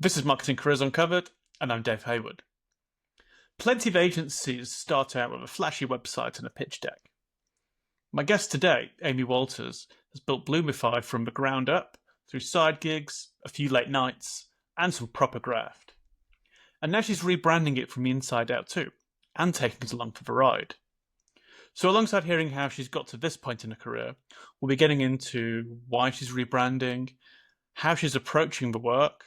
This is Marketing Careers Uncovered, and I'm Dave Hayward. Plenty of agencies start out with a flashy website and a pitch deck. My guest today, Amy Walters, has built Bloomify from the ground up through side gigs, a few late nights, and some proper graft. And now she's rebranding it from the inside out too, and taking us along for the ride. So alongside hearing how she's got to this point in her career, we'll be getting into why she's rebranding, how she's approaching the work,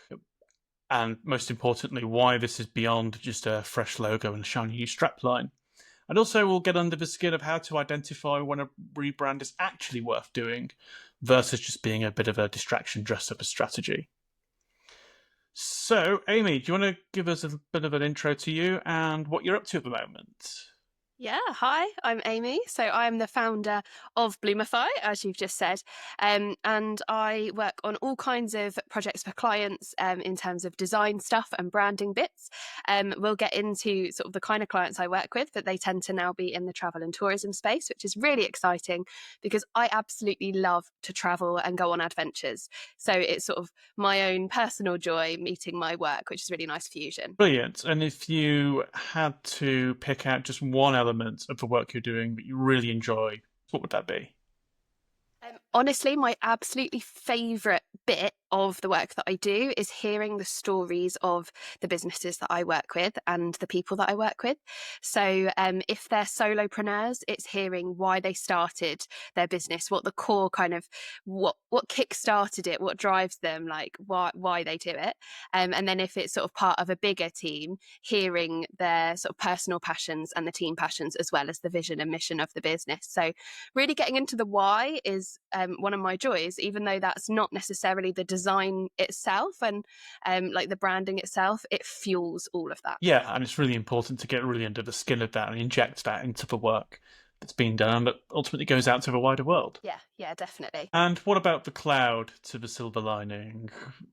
and most importantly, why this is beyond just a fresh logo and a shiny new strapline. And also, we'll get under the skin of how to identify when a rebrand is actually worth doing versus just being a bit of a distraction dressed up as strategy. So, Amy, do you want to give us a bit of an intro to you and what you're up to at the moment? Yeah, hi, I'm Amy. So I'm the founder of Bloomify, as you've just said, and I work on all kinds of projects for clients in terms of design stuff and branding bits. We'll get into sort of the kind of clients I work with, but they tend to now be in the travel and tourism space, which is really exciting because I absolutely love to travel and go on adventures. So it's sort of my own personal joy meeting my work, which is a really nice fusion. Brilliant. And if you had to pick out just one element of the work you're doing that you really enjoy, what would that be? Honestly, my absolutely favourite bit of the work that I do is hearing the stories of the businesses that I work with and the people that I work with. So if they're solopreneurs, it's hearing why they started their business, what the core kind of what kick-started it, what drives them, like why they do it. And then if it's sort of part of a bigger team, hearing their sort of personal passions and the team passions as well as the vision and mission of the business. So really getting into the why is one of my joys, even though that's not necessarily the design itself and like the branding itself, it fuels all of that. Yeah, and it's really important to get really under the skin of that and inject that into the work that's being done and that ultimately goes out to the wider world. Yeah, definitely. And what about the cloud to the silver lining?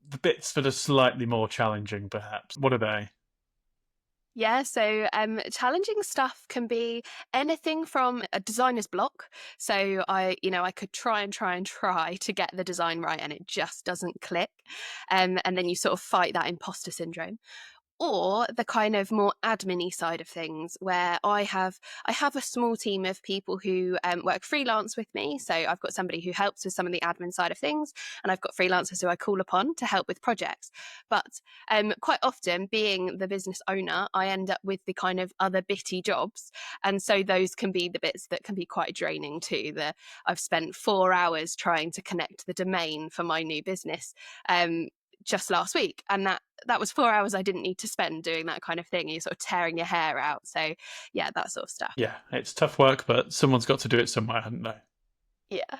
The bits that are slightly more challenging, perhaps. What are they? Yeah, so challenging stuff can be anything from a designer's block. So I could try to get the design right and it just doesn't click. And then you sort of fight that imposter syndrome, or the kind of more admin-y side of things where I have a small team of people who work freelance with me. So I've got somebody who helps with some of the admin side of things, and I've got freelancers who I call upon to help with projects. But quite often, being the business owner, I end up with the kind of other bitty jobs, and so those can be the bits that can be quite draining too. I've spent 4 hours trying to connect the domain for my new business. Just last week, and that was 4 hours I didn't need to spend doing that kind of thing. You're sort of tearing your hair out. So yeah, that sort of stuff. Yeah, it's tough work, but someone's got to do it somewhere, haven't they? Yeah.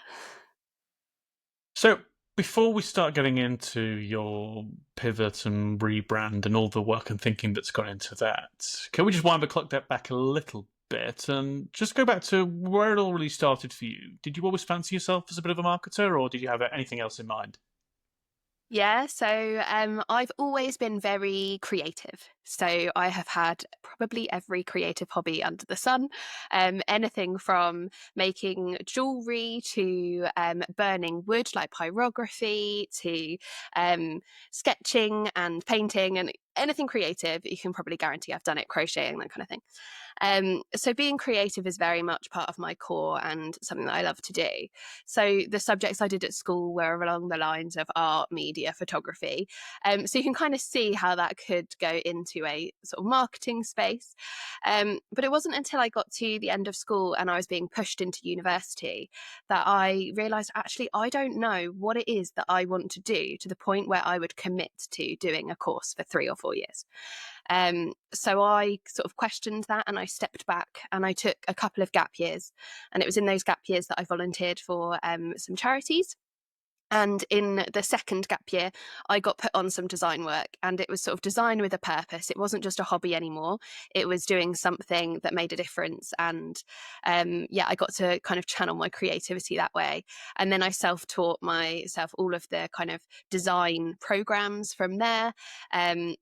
So, before we start getting into your pivot and rebrand and all the work and thinking that's gone into that, can we just wind the clock back a little bit and just go back to where it all really started for you? Did you always fancy yourself as a bit of a marketer, or did you have anything else in mind? Yeah, so I've always been very creative. So I have had probably every creative hobby under the sun. Anything from making jewelry to burning wood, like pyrography, to sketching and painting and anything creative. You can probably guarantee I've done it, crocheting, that kind of thing. So being creative is very much part of my core and something that I love to do. So the subjects I did at school were along the lines of art, media, photography. So you can kind of see how that could go into a sort of marketing space. But it wasn't until I got to the end of school and I was being pushed into university that I realised actually I don't know what it is that I want to do to the point where I would commit to doing a course for 3 or 4 years. So I sort of questioned that and I stepped back and I took a couple of gap years. And it was in those gap years that I volunteered for some charities. And in the second gap year, I got put on some design work, and it was sort of design with a purpose. It wasn't just a hobby anymore. It was doing something that made a difference. And I got to kind of channel my creativity that way. And then I self-taught myself all of the kind of design programs from there,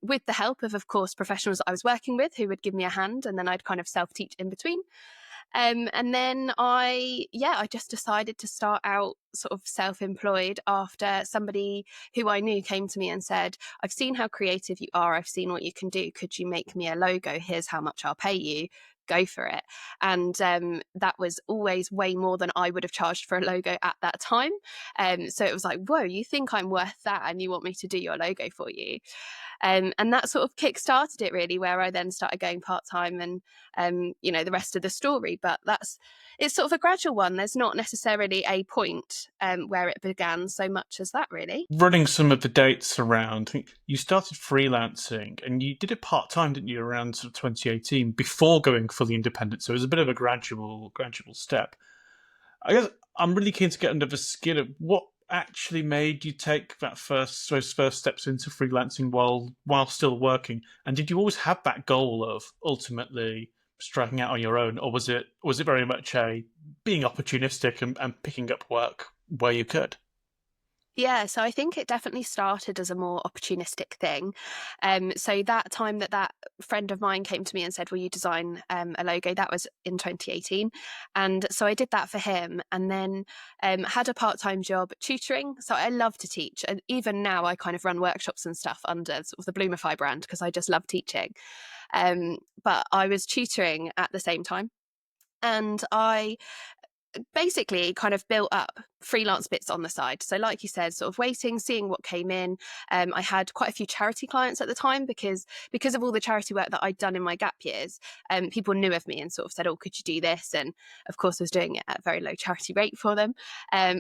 with the help of course, professionals that I was working with who would give me a hand. And then I'd kind of self-teach in between. And then I just decided to start out sort of self-employed after somebody who I knew came to me and said, I've seen how creative you are. I've seen what you can do. Could you make me a logo? Here's how much I'll pay you. Go for it. And that was always way more than I would have charged for a logo at that time. So it was like, whoa, you think I'm worth that and you want me to do your logo for you? And that sort of kick-started it really, where I then started going part-time and, the rest of the story. But it's sort of a gradual one. There's not necessarily a point where it began so much as that, really. Running some of the dates around, I think you started freelancing and you did it part-time, didn't you, around sort of 2018 before going fully independent. So it was a bit of a gradual step. I guess I'm really keen to get under the skin of what actually made you take those first steps into freelancing while still working. And did you always have that goal of ultimately striking out on your own, or was it very much a being opportunistic and picking up work where you could? Yeah, so I think it definitely started as a more opportunistic thing. So that time that friend of mine came to me and said, "Will you design a logo?" That was in 2018, and so I did that for him, and then had a part-time job tutoring. So I love to teach, and even now I kind of run workshops and stuff under sort of the Bloomify brand because I just love teaching. But I was tutoring at the same time, and I basically kind of built up freelance bits on the side. So like you said, sort of waiting, seeing what came in. I had quite a few charity clients at the time because of all the charity work that I'd done in my gap years. People knew of me and sort of said, oh, could you do this? And of course I was doing it at a very low charity rate for them,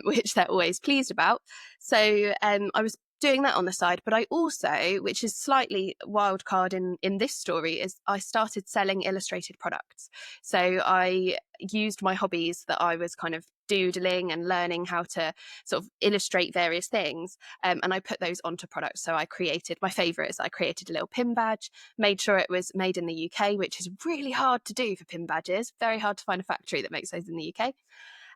which they're always pleased about. So I was doing that on the side, but I also, which is slightly wild card in this story, is I started selling illustrated products. So I used my hobbies that I was kind of doodling and learning how to sort of illustrate various things, and I put those onto products. So I created, my favorite is I created a little pin badge, made sure it was made in the UK, which is really hard to do for pin badges, very hard to find a factory that makes those in the UK.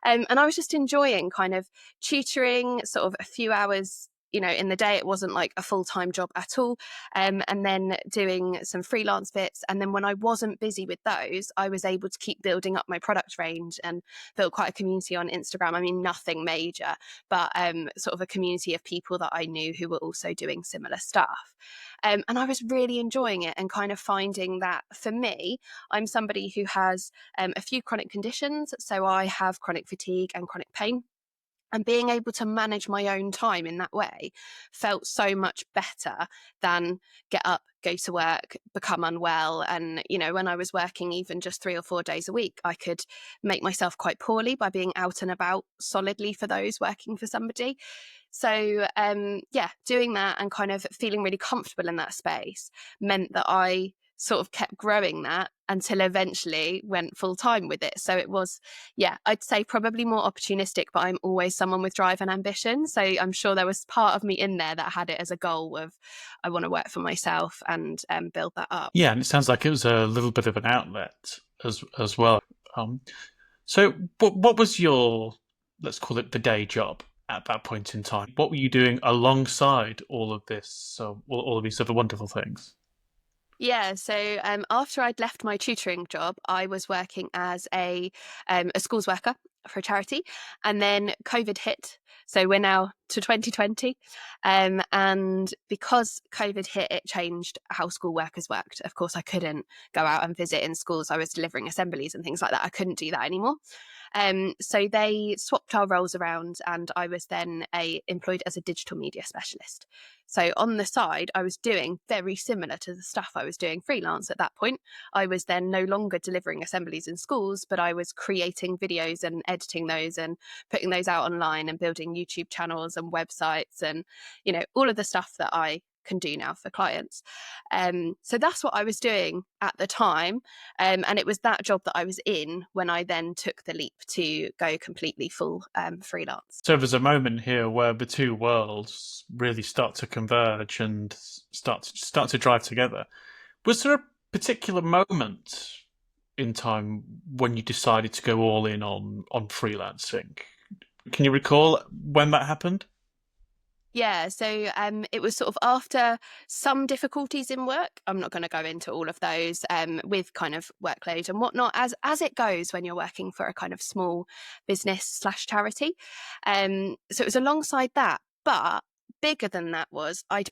And I was just enjoying kind of tutoring, sort of a few hours, in the day. It wasn't like a full-time job at all. And then doing some freelance bits. And then when I wasn't busy with those, I was able to keep building up my product range and built quite a community on Instagram. I mean, nothing major, but sort of a community of people that I knew who were also doing similar stuff. And I was really enjoying it and kind of finding that for me, I'm somebody who has a few chronic conditions. So I have chronic fatigue and chronic pain. And being able to manage my own time in that way felt so much better than get up, go to work, become unwell. And, when I was working even just 3 or 4 days a week, I could make myself quite poorly by being out and about solidly for those working for somebody. So, doing that and kind of feeling really comfortable in that space meant that I sort of kept growing that until eventually went full time with it. So it was, I'd say probably more opportunistic, but I'm always someone with drive and ambition. So I'm sure there was part of me in there that had it as a goal of, I want to work for myself and build that up. Yeah, and it sounds like it was a little bit of an outlet as well. So what was your, let's call it the day job at that point in time? What were you doing alongside all of this, so all of these other wonderful things? Yeah, so after I'd left my tutoring job, I was working as a schools worker for a charity, and then COVID hit. So we're now to 2020, and because COVID hit, it changed how school workers worked. Of course, I couldn't go out and visit in schools. I was delivering assemblies and things like that. I couldn't do that anymore. So they swapped our roles around, and I was then employed as a digital media specialist. So on the side, I was doing very similar to the stuff I was doing freelance at that point. I was then no longer delivering assemblies in schools, but I was creating videos and editing those and putting those out online and building YouTube channels and websites and, all of the stuff that I can do now for clients. So that's what I was doing at the time. And it was that job that I was in when I then took the leap to go completely full freelance. So there's a moment here where the two worlds really start to converge and start to drive together. Was there a particular moment in time when you decided to go all in on freelancing? Can you recall when that happened? Yeah, so it was sort of after some difficulties in work. I'm not going to go into all of those with kind of workload and whatnot, as it goes when you're working for a kind of small business slash charity. So it was alongside that, but bigger than that was I'd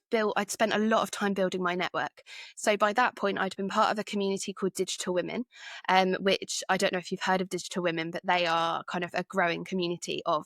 spent a lot of time building my network. So by that point, I'd been part of a community called Digital Women, which I don't know if you've heard of Digital Women, but they are kind of a growing community of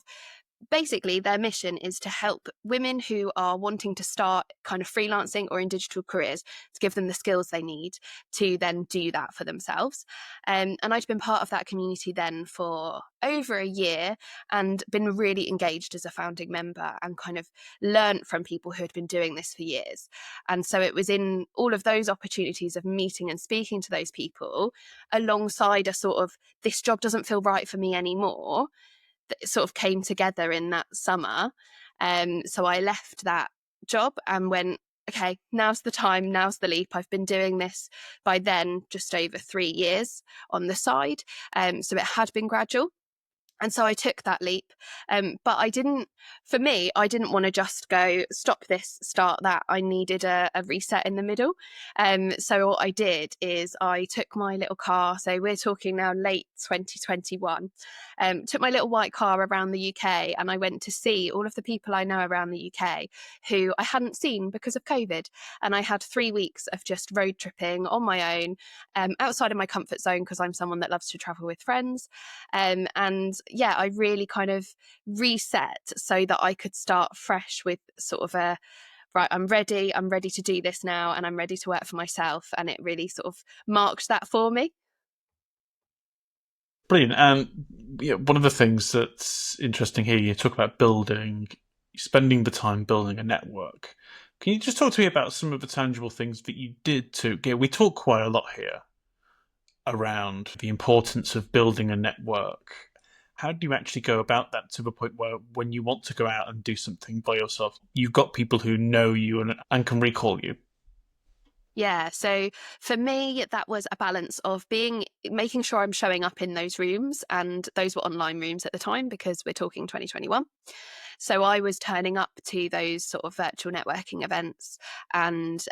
basically their mission is to help women who are wanting to start kind of freelancing or in digital careers, to give them the skills they need to then do that for themselves. And I'd been part of that community then for over a year and been really engaged as a founding member and kind of learnt from people who had been doing this for years. And so it was in all of those opportunities of meeting and speaking to those people alongside a sort of, this job doesn't feel right for me anymore, that sort of came together in that summer. So I left that job and went, okay, now's the time, now's the leap. I've been doing this by then just over 3 years on the side. So it had been gradual. And so I took that leap. But I didn't want to just go, stop this, start that. I needed a reset in the middle. So what I did is I took my little car. So we're talking now late 2021. Took my little white car around the UK and I went to see all of the people I know around the UK who I hadn't seen because of COVID. And I had 3 weeks of just road tripping on my own, outside of my comfort zone, because I'm someone that loves to travel with friends. And yeah, I really kind of reset so that I could start fresh with sort of a, right, I'm ready to do this now and I'm ready to work for myself. And it really sort of marked that for me. Brilliant. And yeah, one of the things that's interesting here, you talk about spending the time building a network. Can you just talk to me about some of the tangible things that you did to? Yeah, we talk quite a lot here around the importance of building a network. How do you actually go about that to the point where when you want to go out and do something by yourself, you've got people who know you and can recall you? Yeah, so for me, that was a balance of making sure I'm showing up in those rooms, and those were online rooms at the time because we're talking 2021. So I was turning up to those sort of virtual networking events and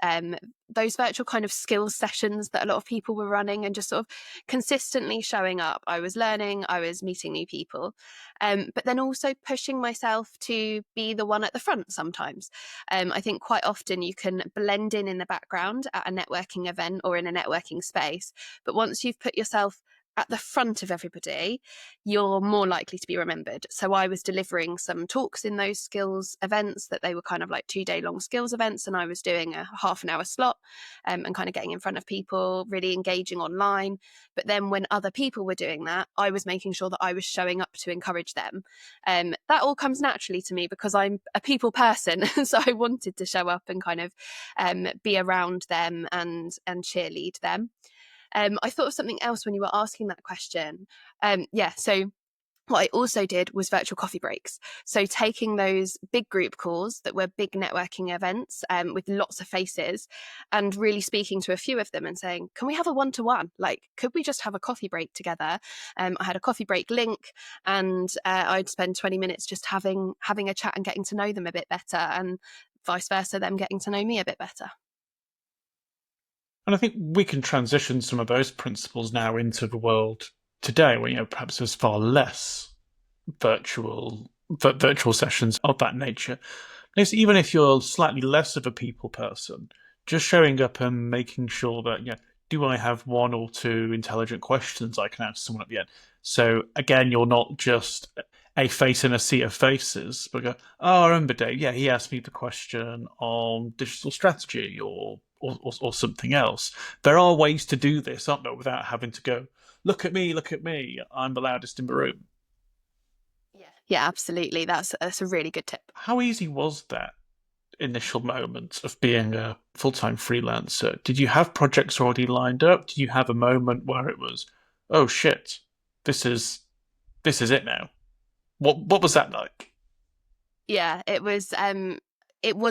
those virtual kind of skills sessions that a lot of people were running, and just sort of consistently showing up. I was learning, I was meeting new people, but then also pushing myself to be the one at the front sometimes. I think quite often you can blend in the background at a networking event or in a networking space, but once you've put yourself at the front of everybody, you're more likely to be remembered. So I was delivering some talks in those skills events, that they were kind of like 2-day long skills events, and I was doing a half an hour slot, and kind of getting in front of people, really engaging online. But then when other people were doing that, I was making sure that I was showing up to encourage them. That all comes naturally to me because I'm a people person. So I wanted to show up and kind of be around them and cheerlead them. I thought of something else when you were asking that question. So what I also did was virtual coffee breaks. So taking those big group calls that were big networking events with lots of faces, and really speaking to a few of them and saying, can we have a one-to-one? Like, could we just have a coffee break together? I had a coffee break link, and I'd spend 20 minutes just having a chat and getting to know them a bit better, and vice versa, them getting to know me a bit better. And I think we can transition some of those principles now into the world today, where perhaps there's far less virtual sessions of that nature. Because even if you're slightly less of a people person, just showing up and making sure that do I have one or two intelligent questions I can ask someone at the end? So again, you're not just a face in a sea of faces, but go, oh, I remember Dave. Yeah, he asked me the question on digital strategy or something else. There are ways to do this, aren't there, without having to go, look at me, I'm the loudest in the room. Yeah, absolutely. That's a really good tip. How easy was that initial moment of being a full-time freelancer? Did you have projects already lined up? Did you have a moment where it was, oh shit, this is it now? What was that like? Yeah, it was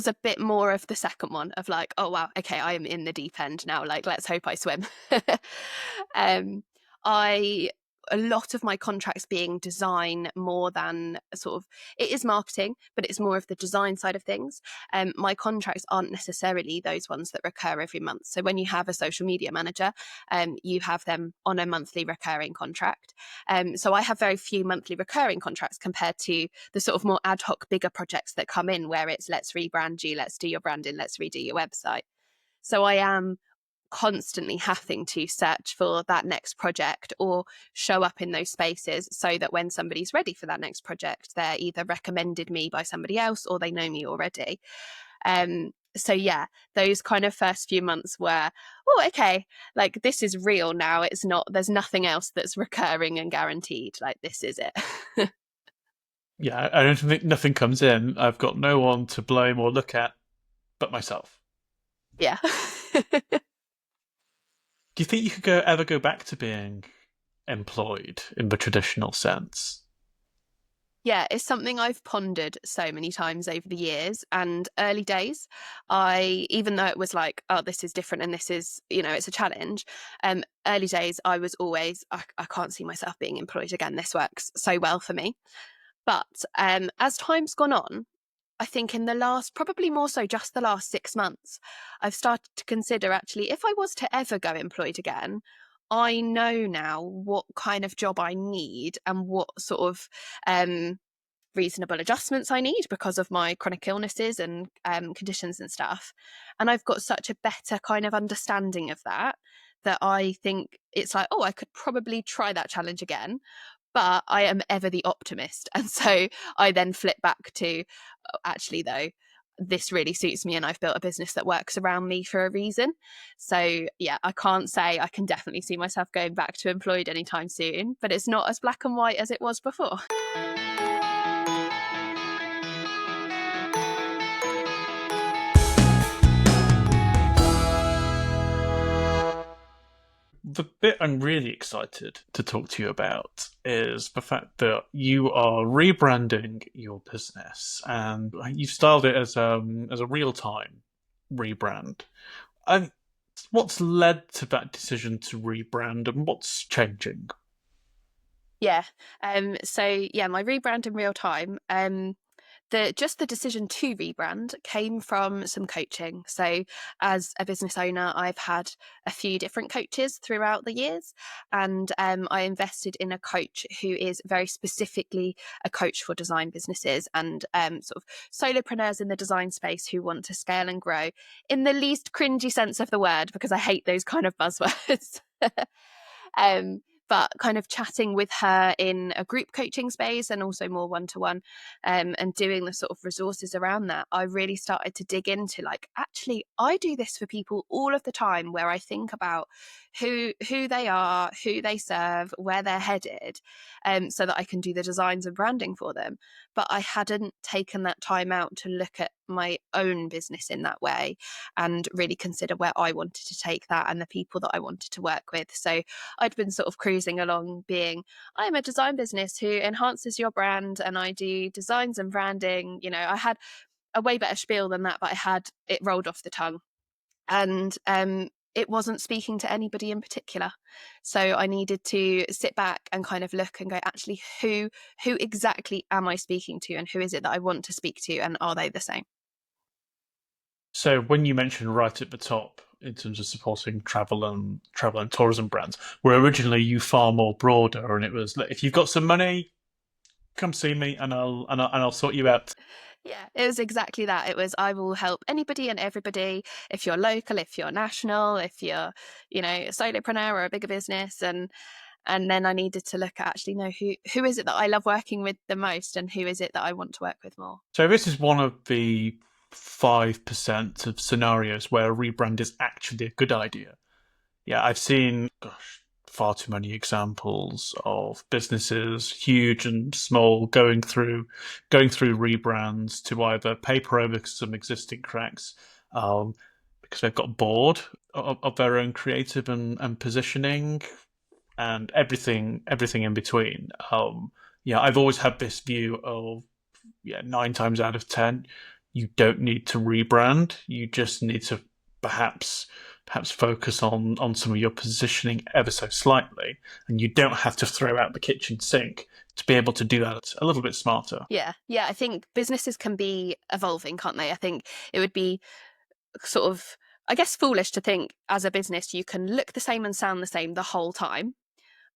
a bit more of the second one, of like, oh wow, okay, I am in the deep end now, like let's hope I swim. um I a lot of my contracts being design more than sort of, it is marketing, but it's more of the design side of things. My contracts aren't necessarily those ones that recur every month. So when you have a social media manager, you have them on a monthly recurring contract. So I have very few monthly recurring contracts compared to the sort of more ad hoc bigger projects that come in where it's let's rebrand you, let's do your branding, let's redo your website. So I am constantly having to search for that next project or show up in those spaces so that when somebody's ready for that next project, they're either recommended me by somebody else or they know me already. So yeah, those kind of first few months were, oh, okay, like this is real now. It's not, there's nothing else that's recurring and guaranteed. Like this is it. Yeah, I don't think nothing comes in. I've got no one to blame or look at but myself. Yeah. Do you think you could ever go back to being employed in the traditional sense? Yeah, it's something I've pondered so many times over the years. And early days, even though it was like, oh, this is different and this is, it's a challenge. Early days, I was always, I can't see myself being employed again. This works so well for me. But as time's gone on, I think in the last, probably more so just the last 6 months, I've started to consider actually, if I was to ever go employed again, I know now what kind of job I need and what sort of reasonable adjustments I need because of my chronic illnesses and conditions and stuff. And I've got such a better kind of understanding of that I think it's like, oh, I could probably try that challenge again. But I am ever the optimist. And so I then flip back to, oh, actually, though, this really suits me and I've built a business that works around me for a reason. So yeah, I can't say I can definitely see myself going back to employed anytime soon, but it's not as black and white as it was before. The bit I'm really excited to talk to you about is the fact that you are rebranding your business and you've styled it as a real time rebrand. And what's led to that decision to rebrand and what's changing? Yeah. So yeah, my rebrand in real time. The decision to rebrand came from some coaching. So as a business owner, I've had a few different coaches throughout the years, and I invested in a coach who is very specifically a coach for design businesses and sort of solopreneurs in the design space who want to scale and grow in the least cringy sense of the word, because I hate those kind of buzzwords. um, but kind of chatting with her in a group coaching space and also more one-to-one, and doing the sort of resources around that, I really started to dig into like, actually, I do this for people all of the time where I think about who they are, who they serve, where they're headed, so that I can do the designs and branding for them. But I hadn't taken that time out to look at my own business in that way and really consider where I wanted to take that and the people that I wanted to work with. So I'd been sort of cruising along being, I'm a design business who enhances your brand and I do designs and branding. I had a way better spiel than that, but I had it rolled off the tongue. And it wasn't speaking to anybody in particular. So I needed to sit back and kind of look and go, actually, who exactly am I speaking to and who is it that I want to speak to and are they the same? So when you mentioned right at the top in terms of supporting travel and tourism brands, where originally you far more broader, and it was if you've got some money, come see me, and I'll sort you out. Yeah, it was exactly that. It was, I will help anybody and everybody, if you're local, if you're national, if you're, a solopreneur or a bigger business. And then I needed to look at actually know who is it that I love working with the most and who is it that I want to work with more. So this is one of the 5% of scenarios where a rebrand is actually a good idea. Yeah, I've seen, gosh, far too many examples of businesses, huge and small, going through rebrands to either paper over some existing cracks, because they've got bored of their own creative and positioning, and everything in between. Yeah, I've always had this view of, yeah, 9 times out of 10, you don't need to rebrand. You just need to perhaps perhaps focus on some of your positioning ever so slightly, and you don't have to throw out the kitchen sink to be able to do that a little bit smarter. Yeah. I think businesses can be evolving, can't they? I think it would be sort of, I guess, foolish to think as a business you can look the same and sound the same the whole time.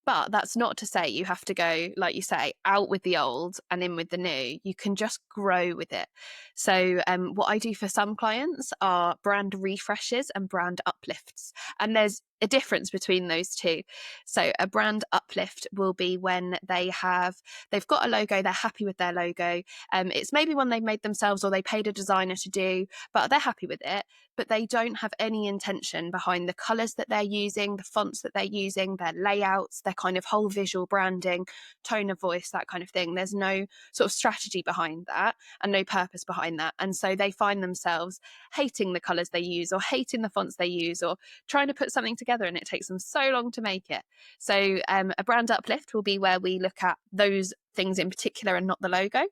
But that's not to say you have to go, like you say, out with the old and in with the new. You can just grow with it. So what I do for some clients are brand refreshes and brand uplifts. And there's a difference between those two. So a brand uplift will be when they've got a logo, they're happy with their logo. It's maybe one they've made themselves or they paid a designer to do, but they're happy with it. But they don't have any intention behind the colours that they're using, the fonts that they're using, their layouts, their kind of whole visual branding, tone of voice, that kind of thing. There's no sort of strategy behind that and no purpose behind that. And so they find themselves hating the colours they use or hating the fonts they use or trying to put something together and it takes them so long to make it. So a brand uplift will be where we look at those things in particular and not the logo.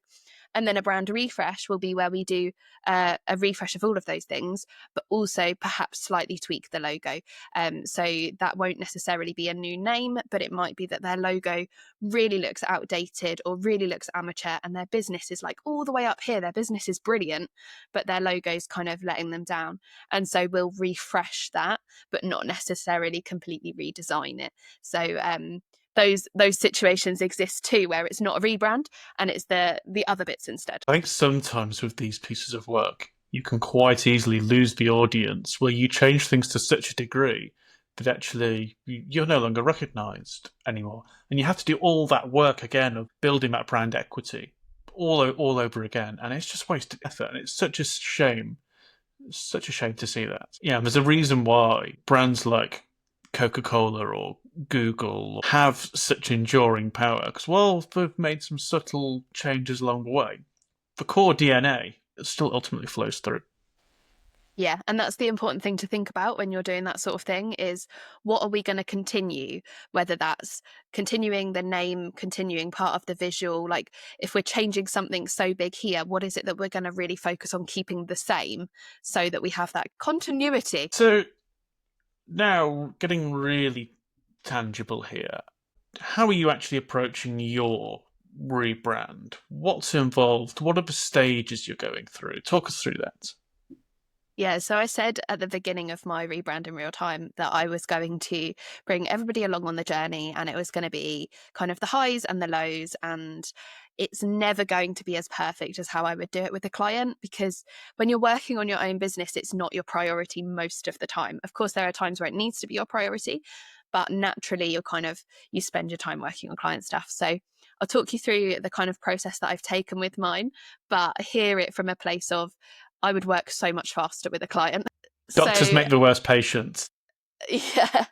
And then a brand refresh will be where we do a refresh of all of those things, but also perhaps slightly tweak the logo. So that won't necessarily be a new name, but it might be that their logo really looks outdated or really looks amateur and their business is like all the way up here. Their business is brilliant, but their logo's kind of letting them down. And so we'll refresh that, but not necessarily completely redesign it. So those situations exist too, where it's not a rebrand and it's the other bits instead. I think sometimes with these pieces of work, you can quite easily lose the audience where you change things to such a degree that actually you're no longer recognised anymore. And you have to do all that work again of building that brand equity all over again. And it's just wasted effort. And it's such a shame. It's such a shame to see that. Yeah, there's a reason why brands like Coca-Cola or Google have such enduring power because, well, they've made some subtle changes along the way. The core DNA still ultimately flows through. Yeah, and that's the important thing to think about when you're doing that sort of thing is what are we going to continue, whether that's continuing the name, continuing part of the visual, like if we're changing something so big here, what is it that we're going to really focus on keeping the same so that we have that continuity? So now, getting really tangible here, how are you actually approaching your rebrand? What's involved? What are the stages you're going through? Talk us through that. Yeah, so I said at the beginning of my rebrand in real time that I was going to bring everybody along on the journey and it was going to be kind of the highs and the lows. And it's never going to be as perfect as how I would do it with a client because when you're working on your own business, it's not your priority most of the time. Of course, there are times where it needs to be your priority, but naturally you spend your time working on client stuff. So I'll talk you through the kind of process that I've taken with mine, but hear it from a place of I would work so much faster with a client. Doctors So make the worst patients. yeah.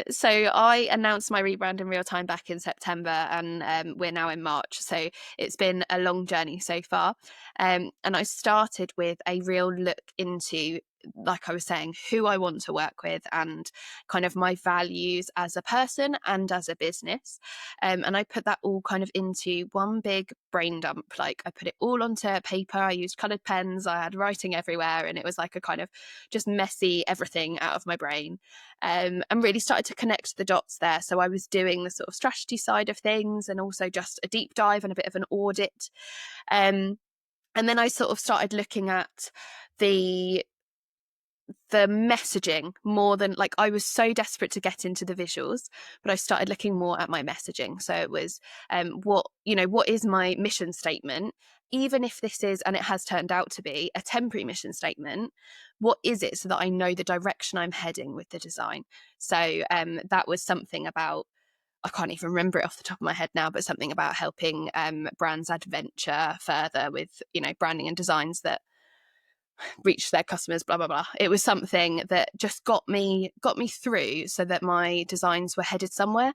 So I announced my rebrand in real time back in September and we're now in March. So it's been a long journey so far. And I started with a real look into, like I was saying, who I want to work with and kind of my values as a person and as a business. And I put that all kind of into one big brain dump. Like I put it all onto paper. I used coloured pens. I had writing everywhere. And it was like a kind of just messy everything out of my brain. And really started to connect the dots there. So I was doing the sort of strategy side of things and also just a deep dive and a bit of an audit. And then I sort of started looking at the messaging more than like I was so desperate to get into the visuals, but I started looking more at my messaging. So it was what is my mission statement, even if this is, and it has turned out to be, a temporary mission statement. What is it so that I know the direction I'm heading with the design? So that was something about, I can't even remember it off the top of my head now, but something about helping brands adventure further with branding and designs that reach their customers, blah blah blah. It was something that just got me through so that my designs were headed somewhere.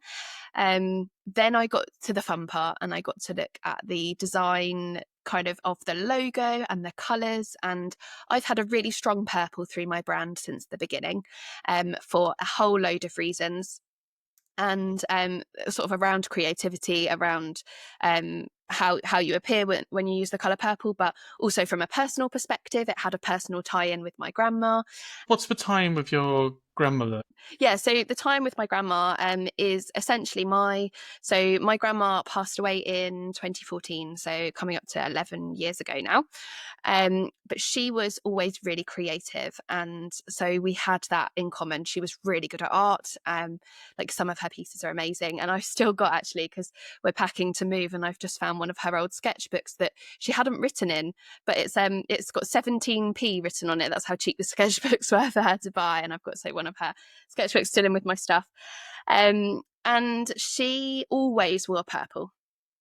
Then I got to the fun part and I got to look at the design kind of the logo and the colours, and I've had a really strong purple through my brand since the beginning, for a whole load of reasons. and sort of around creativity, around how you appear when you use the colour purple, but also from a personal perspective, it had a personal tie-in with my grandma. What's the time with your grandmother? Yeah, so the time with my grandma is essentially my grandma passed away in 2014, so coming up to 11 years ago now. But she was always really creative, and so we had that in common. She was really good at art. Like some of her pieces are amazing, and I've still got, actually, because we're packing to move, and I've just found one of her old sketchbooks that she hadn't written in, but it's got 17p written on it. That's how cheap the sketchbooks were for her to buy, and I've got one of her sketchbooks still in with my stuff. And she always wore purple.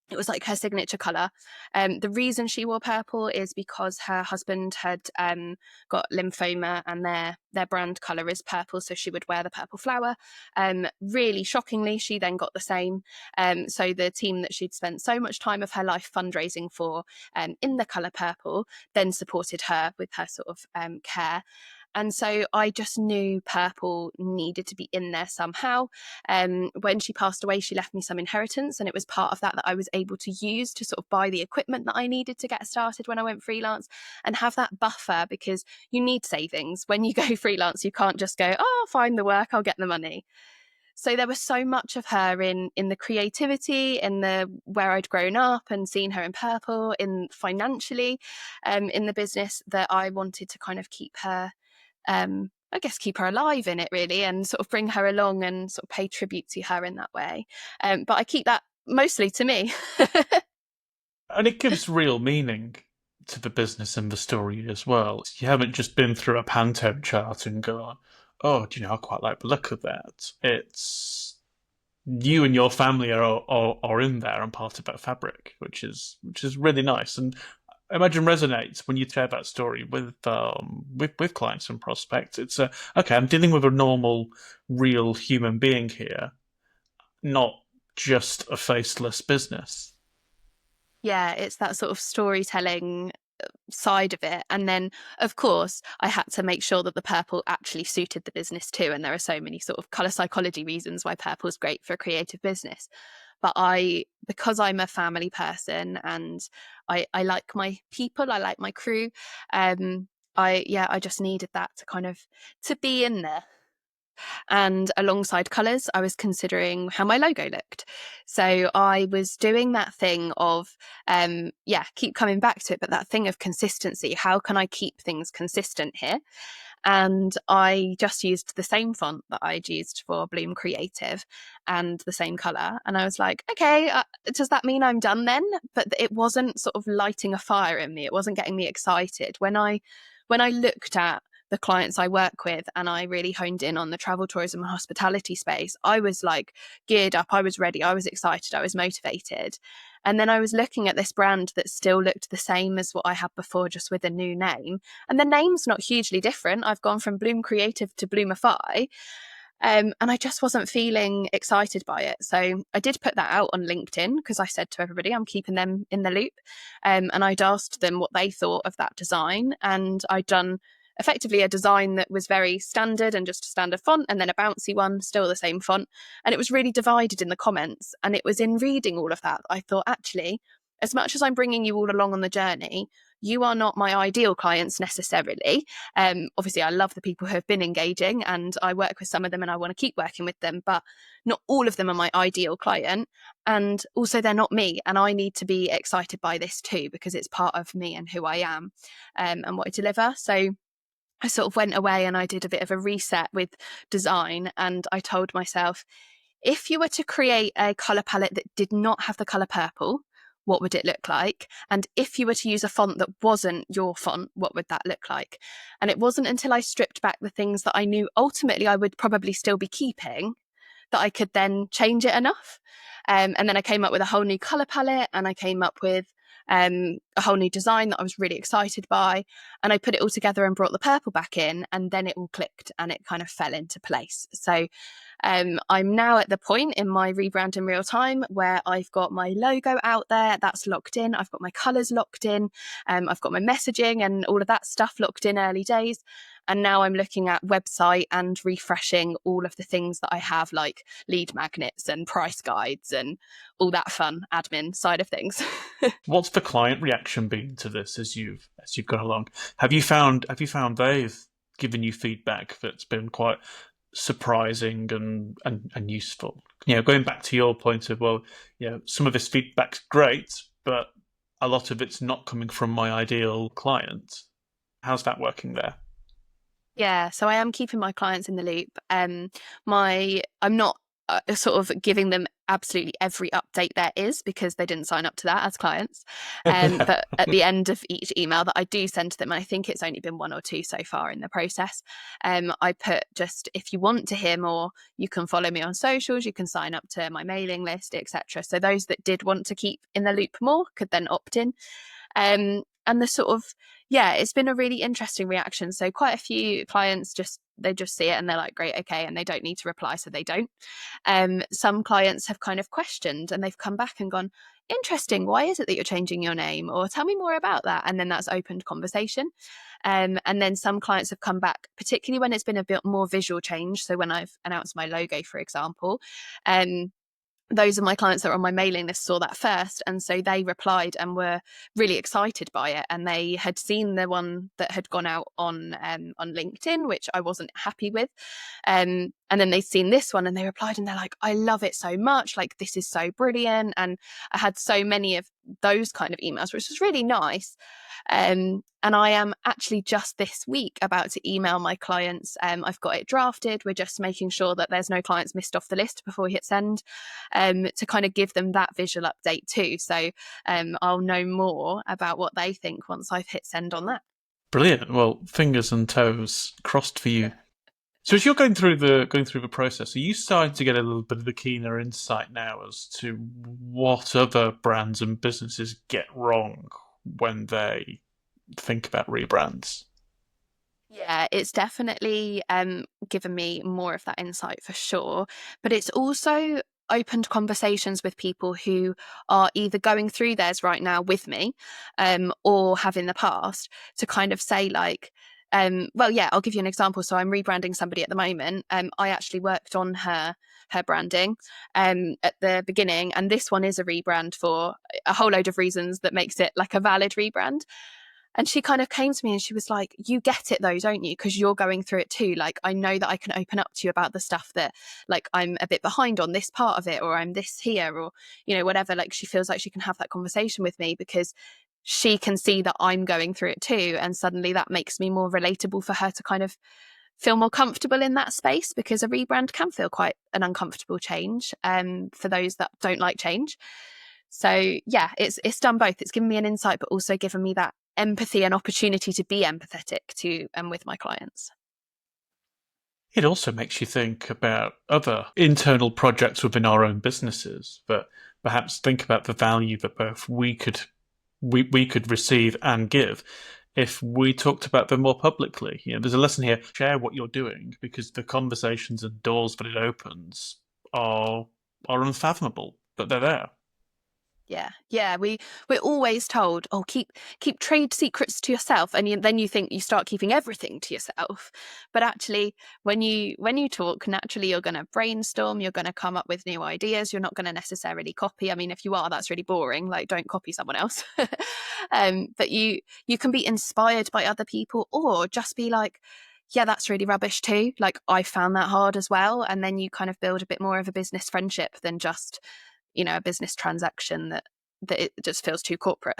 It was like her signature colour. The reason she wore purple is because her husband had got lymphoma, and their brand colour is purple, so she would wear the purple flower. Really shockingly, she then got the same. So the team that she'd spent so much time of her life fundraising for in the colour purple then supported her with her sort of care. And so I just knew purple needed to be in there somehow. When she passed away, she left me some inheritance, and it was part of that I was able to use to sort of buy the equipment that I needed to get started when I went freelance, and have that buffer, because you need savings. When you go freelance, you can't just go, oh, I'll find the work, I'll get the money. So there was so much of her in the creativity, in the where I'd grown up and seen her in purple, in financially, in the business, that I wanted to kind of keep her keep her alive in it, really, and sort of bring her along and sort of pay tribute to her in that way. But I keep that mostly to me. And it gives real meaning to the business and the story as well. You haven't just been through a Pantone chart and go, oh, do you know, I quite like the look of that. It's you and your family are in there and part of that fabric, which is really nice. And I imagine resonates when you share that story with clients and prospects. It's okay, I'm dealing with a normal, real human being here, not just a faceless business. Yeah, it's that sort of storytelling side of it. And then, of course, I had to make sure that the purple actually suited the business too. And there are so many sort of colour psychology reasons why purple is great for a creative business. But because I'm a family person, and I like my people, I like my crew, I just needed that to kind of to be in there. And alongside colours, I was considering how my logo looked. So I was doing that thing of, keep coming back to it, but that thing of consistency. How can I keep things consistent here? And I just used the same font that I'd used for Bloom Creative and the same colour. And I was like, okay, does that mean I'm done then? But it wasn't sort of lighting a fire in me. It wasn't getting me excited. When I looked at the clients I work with, and I really honed in on the travel, tourism and hospitality space, I was like geared up, I was ready, I was excited, I was motivated. And then I was looking at this brand that still looked the same as what I had before, just with a new name. And the name's not hugely different. I've gone from Bloom Creative to Bloomify. And I just wasn't feeling excited by it. So I did put that out on LinkedIn, because I said to everybody, I'm keeping them in the loop. And I'd asked them what they thought of that design. And I'd done effectively a design that was very standard and just a standard font, and then a bouncy one, still the same font. And it was really divided in the comments. And it was in reading all of that, I thought, actually, as much as I'm bringing you all along on the journey, you are not my ideal clients necessarily. Obviously, I love the people who have been engaging, and I work with some of them and I want to keep working with them, but not all of them are my ideal client. And also, they're not me. And I need to be excited by this too, because it's part of me and who I am, and what I deliver. So I sort of went away and I did a bit of a reset with design. And I told myself, if you were to create a colour palette that did not have the colour purple, what would it look like? And if you were to use a font that wasn't your font, what would that look like? And it wasn't until I stripped back the things that I knew ultimately I would probably still be keeping that I could then change it enough. And then I came up with a whole new colour palette, and I came up with a whole new design that I was really excited by. And I put it all together and brought the purple back in, and then it all clicked and it kind of fell into place. So I'm now at the point in my rebrand in real time where I've got my logo out there, that's locked in. I've got my colours locked in. I've got my messaging and all of that stuff locked in early days. And now I'm looking at website and refreshing all of the things that I have, like lead magnets and price guides and all that fun admin side of things. What's the client reaction been to this as you've gone along? Have you found they've given you feedback that's been quite surprising and useful? Going back to your point of, well, some of this feedback's great, but a lot of it's not coming from my ideal client. How's that working there? Yeah, so I am keeping my clients in the loop. I'm not sort of giving them absolutely every update there is, because they didn't sign up to that as clients. But at the end of each email that I do send to them, and I think it's only been one or two so far in the process, I put, just, if you want to hear more, you can follow me on socials, you can sign up to my mailing list, etc. So those that did want to keep in the loop more could then opt in. And the sort of, yeah, it's been a really interesting reaction. So quite a few clients they just see it and they're like, great, okay, and they don't need to reply, so they don't. Some clients have kind of questioned and they've come back and gone, interesting, why is it that you're changing your name? Or tell me more about that. And then that's opened conversation. And then some clients have come back, particularly when it's been a bit more visual change. So when I've announced my logo, for example, those are my clients that are on my mailing list saw that first, and so they replied and were really excited by it. And they had seen the one that had gone out on LinkedIn, which I wasn't happy with, and then they'd seen this one and they replied and they're like, I love it so much, like this is so brilliant. And I had so many of those kind of emails, which was really nice. And I am actually just this week about to email my clients. I've got it drafted. We're just making sure that there's no clients missed off the list before we hit send, to kind of give them that visual update too. So I'll know more about what they think once I've hit send on that. Brilliant. Well, fingers and toes crossed for you. So as you're going through the process, are you starting to get a little bit of a keener insight now as to what other brands and businesses get wrong when they think about rebrands? Yeah, it's definitely given me more of that insight for sure. But it's also opened conversations with people who are either going through theirs right now with me, or have in the past, to kind of say like, well, yeah, I'll give you an example. So I'm rebranding somebody at the moment. I actually worked on her branding at the beginning, and this one is a rebrand for a whole load of reasons that makes it like a valid rebrand. And she kind of came to me and she was like, you get it though, don't you? Because you're going through it too. Like, I know that I can open up to you about the stuff that, like, I'm a bit behind on this part of it, or I'm this here, or, whatever. Like, she feels like she can have that conversation with me because she can see that I'm going through it too. And suddenly that makes me more relatable for her to kind of feel more comfortable in that space, because a rebrand can feel quite an uncomfortable change for those that don't like change. So yeah, it's done both. It's given me an insight, but also given me that empathy and opportunity to be empathetic to and with my clients. It also makes you think about other internal projects within our own businesses, but perhaps think about the value that both we could receive and give if we talked about them more publicly. There's a lesson here: share what you're doing, because the conversations and doors that it opens are unfathomable, but they're there. Yeah. We're always told, oh, keep trade secrets to yourself, and then you think you start keeping everything to yourself. But actually, when you talk, naturally you're going to brainstorm, you're going to come up with new ideas. You're not going to necessarily copy. I mean, if you are, that's really boring. Like, don't copy someone else. But you can be inspired by other people, or just be like, yeah, that's really rubbish too. Like, I found that hard as well. And then you kind of build a bit more of a business friendship than just a business transaction that it just feels too corporate.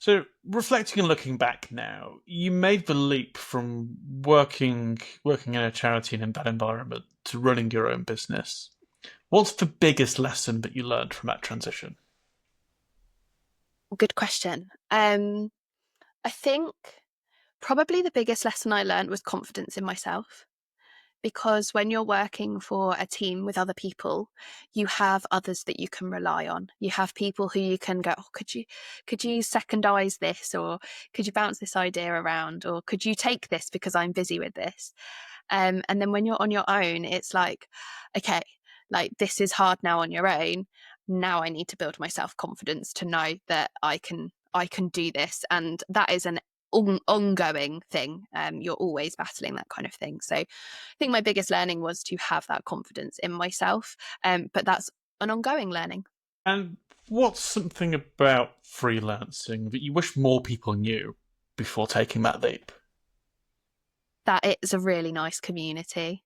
So, reflecting and looking back now, you made the leap from working in a charity and in that environment to running your own business. What's the biggest lesson that you learned from that transition? Good question. I think probably the biggest lesson I learned was confidence in myself. Because when you're working for a team with other people, you have others that you can rely on. You have people who you can go, oh, could you secondize this, or could you bounce this idea around, or could you take this because I'm busy with this? And then when you're on your own, it's like, okay, like, this is hard now on your own. Now I need to build my self-confidence to know that I can do this. And that is an ongoing thing. You're always battling that kind of thing. So I think my biggest learning was to have that confidence in myself. But that's an ongoing learning. And what's something about freelancing that you wish more people knew before taking that leap? That it's a really nice community.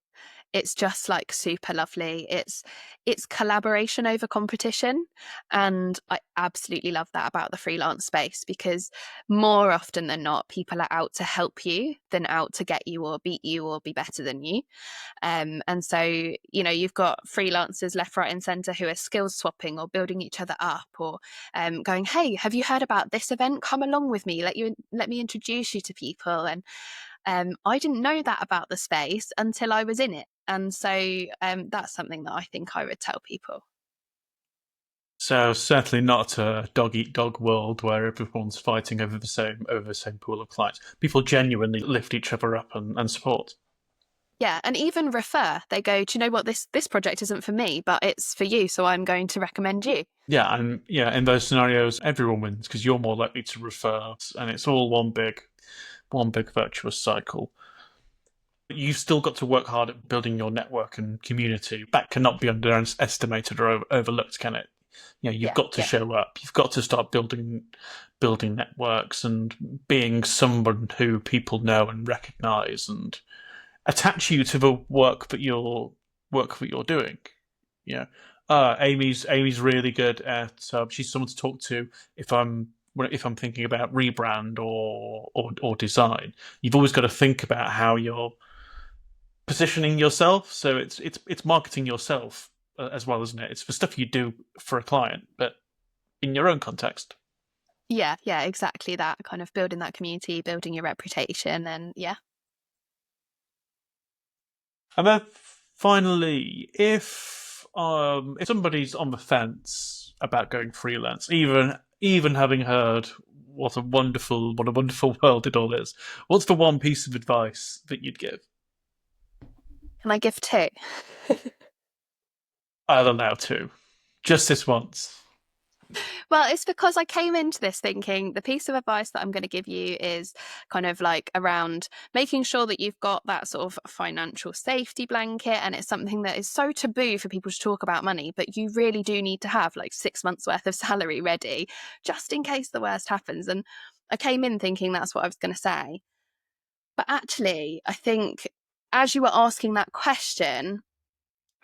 It's just like super lovely. It's collaboration over competition, and I absolutely love that about the freelance space, because more often than not, people are out to help you than out to get you or beat you or be better than you. And so, you've got freelancers left, right, and centre who are skills swapping or building each other up, or going, "Hey, have you heard about this event? Come along with me. Let me introduce you to people." And I didn't know that about the space until I was in it. And so that's something that I think I would tell people. So certainly not a dog eat dog world where everyone's fighting over the same pool of clients. People genuinely lift each other up and support. Yeah, and even refer. They go, "Do you know what? This project isn't for me, but it's for you, so I'm going to recommend you." Yeah, and yeah, in those scenarios, everyone wins because you're more likely to refer, and it's all one big virtuous cycle. You've still got to work hard at building your network and community. That cannot be underestimated or overlooked, can it? You've Yeah, got to yeah. show up. You've got to start building networks and being someone who people know and recognise and attach you to the work that you're doing. Yeah. Amy's really good at. She's someone to talk to if I'm thinking about rebrand or design. You've always got to think about how you're positioning yourself. So it's marketing yourself as well, isn't it? It's the stuff you do for a client, but in your own context. Yeah, yeah, exactly that. Kind of building that community, building your reputation, and yeah. And then finally, if somebody's on the fence about going freelance, even having heard what a wonderful world it all is, what's the one piece of advice that you'd give? Can I give two? I'll allow two, just this once. Well, it's because I came into this thinking the piece of advice that I'm going to give you is kind of like around making sure that you've got that sort of financial safety blanket. And it's something that is so taboo for people to talk about money, but you really do need to have like 6 months worth of salary ready just in case the worst happens. And I came in thinking that's what I was going to say. But actually, I think as you were asking that question,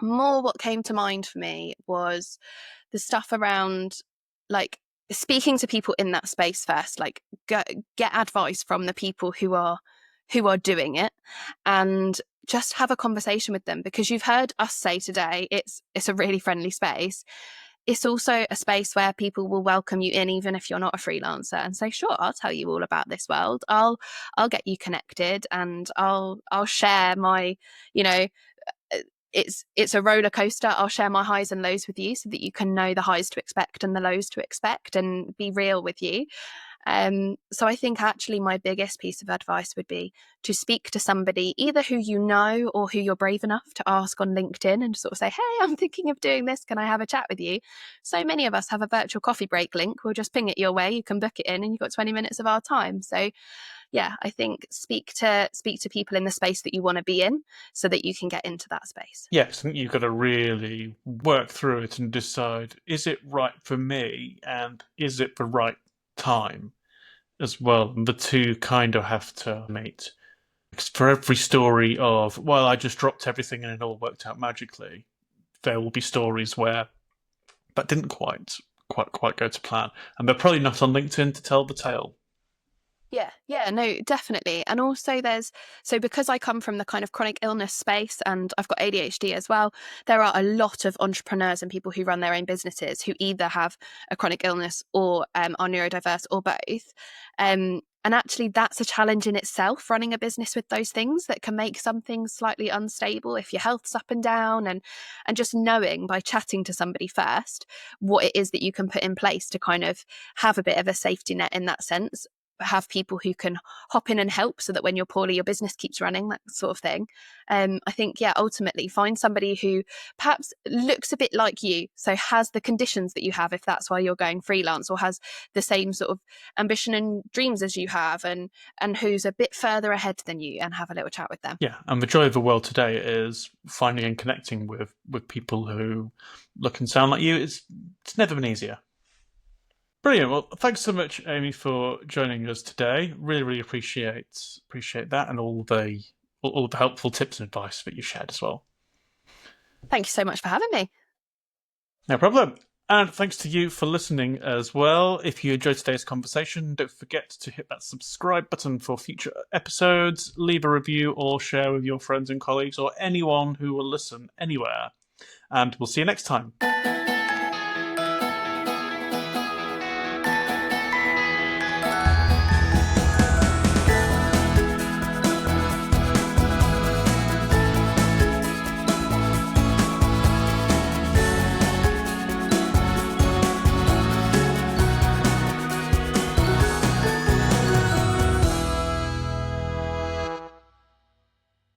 more what came to mind for me was the stuff around like speaking to people in that space first, like get advice from the people who are doing it, and just have a conversation with them, because you've heard us say today it's a really friendly space. It's also a space where people will welcome you in even if you're not a freelancer, and say, "Sure, I'll tell you all about this world. I'll get you connected, and I'll share my, you know it's a roller coaster. I'll share my highs and lows with you so that you can know the highs to expect and the lows to expect, and be real with you." So I think actually my biggest piece of advice would be to speak to somebody either who you know or who you're brave enough to ask on LinkedIn and sort of say, "Hey, I'm thinking of doing this. Can I have a chat with you?" So many of us have a virtual coffee break link. We'll just ping it your way. You can book it in and you've got 20 minutes of our time. So yeah, I think speak to people in the space that you want to be in so that you can get into that space. Yes, I think you've got to really work through it and decide, is it right for me and is it the right time as well? And the two kind of have to meet. For every story of, well, I just dropped everything and it all worked out magically, there will be stories where that didn't quite go to plan. And they're probably not on LinkedIn to tell the tale. Yeah, no, definitely. And also so because I come from the kind of chronic illness space and I've got ADHD as well, there are a lot of entrepreneurs and people who run their own businesses who either have a chronic illness or are neurodiverse or both. And actually that's a challenge in itself, running a business with those things that can make something slightly unstable if your health's up and down, and just knowing by chatting to somebody first what it is that you can put in place to kind of have a bit of a safety net in that sense. have people who can hop in and help so that when you're poorly, your business keeps running, that sort of thing. I think, ultimately find somebody who perhaps looks a bit like you, so has the conditions that you have if that's why you're going freelance, or has the same sort of ambition and dreams as you have, and who's a bit further ahead than you, and have a little chat with them. Yeah, and the joy of the world today is finding and connecting with people who look and sound like you. It's never been easier. Brilliant. Well, thanks so much, Amy, for joining us today. Really appreciate that, and all the helpful tips and advice that you shared as well. Thank you so much for having me. No problem. And thanks to you for listening as well. If you enjoyed today's conversation, don't forget to hit that subscribe button for future episodes, leave a review, or share with your friends and colleagues, or anyone who will listen anywhere. And we'll see you next time.